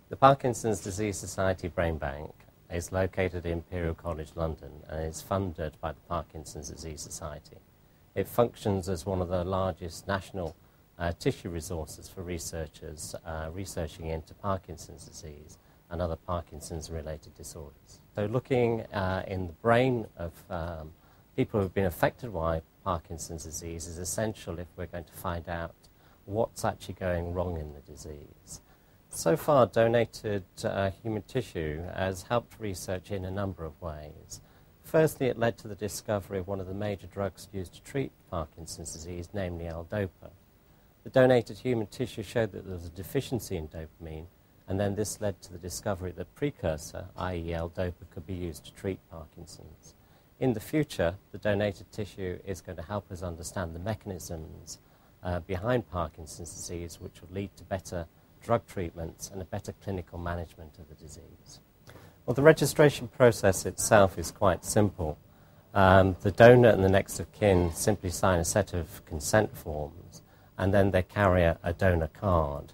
The Parkinson's Disease Society Brain Bank is located in Imperial College, London, and is funded by the Parkinson's Disease Society. It functions as one of the largest national tissue resources for researchers researching into Parkinson's disease and other Parkinson's-related disorders. So looking in the brain of people who have been affected by Parkinson's disease is essential if we're going to find out what's actually going wrong in the disease. So far, donated human tissue has helped research in a number of ways. Firstly, it led to the discovery of one of the major drugs used to treat Parkinson's disease, namely L-DOPA. The donated human tissue showed that there was a deficiency in dopamine, and then this led to the discovery that precursor, i.e. L-DOPA, could be used to treat Parkinson's. In the future, the donated tissue is going to help us understand the mechanisms behind Parkinson's disease, which will lead to better drug treatments and a better clinical management of the disease. Well, the registration process itself is quite simple. The donor and the next of kin simply sign a set of consent forms, and then they carry a donor card.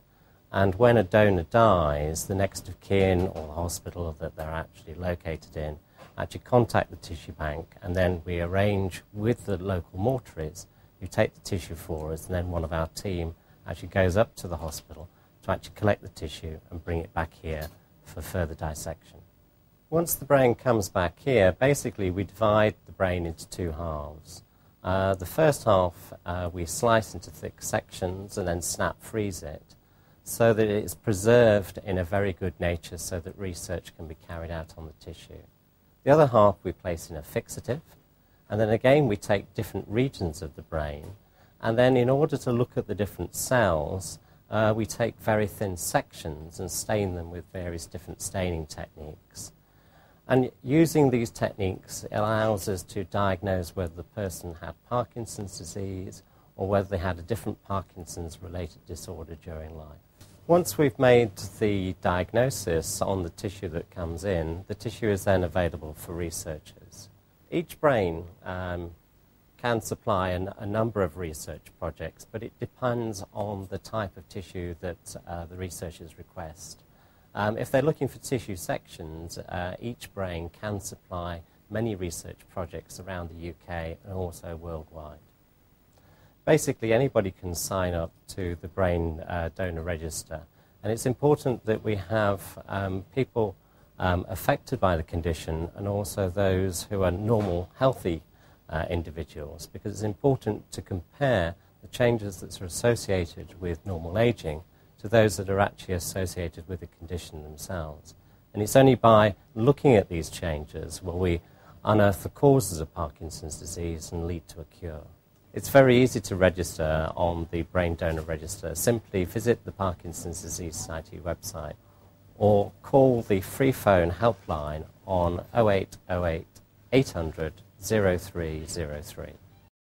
And when a donor dies, the next of kin or the hospital that they're actually located in actually contact the tissue bank, and then we arrange with the local mortuaries who take the tissue for us, and then one of our team actually goes up to the hospital to actually collect the tissue and bring it back here for further dissection. Once the brain comes back here, basically we divide the brain into two halves. The first half we slice into thick sections and then snap freeze it so that it's preserved in a very good nature so that research can be carried out on the tissue. The other half we place in a fixative, and then again we take different regions of the brain, and then in order to look at the different cells, we take very thin sections and stain them with various different staining techniques. And using these techniques allows us to diagnose whether the person had Parkinson's disease or whether they had a different Parkinson's-related disorder during life. Once we've made the diagnosis on the tissue that comes in, the tissue is then available for researchers. Each brain can supply a number of research projects, but it depends on the type of tissue that the researchers request. If they're looking for tissue sections, each brain can supply many research projects around the UK and also worldwide. Basically, anybody can sign up to the Brain Donor Register, and it's important that we have people affected by the condition and also those who are normal, healthy individuals, because it's important to compare the changes that are associated with normal aging to those that are actually associated with the condition themselves. And it's only by looking at these changes will we unearth the causes of Parkinson's disease and lead to a cure. It's very easy to register on the Brain Donor Register. Simply visit the Parkinson's Disease Society website or call the free phone helpline on 0808 800 0303.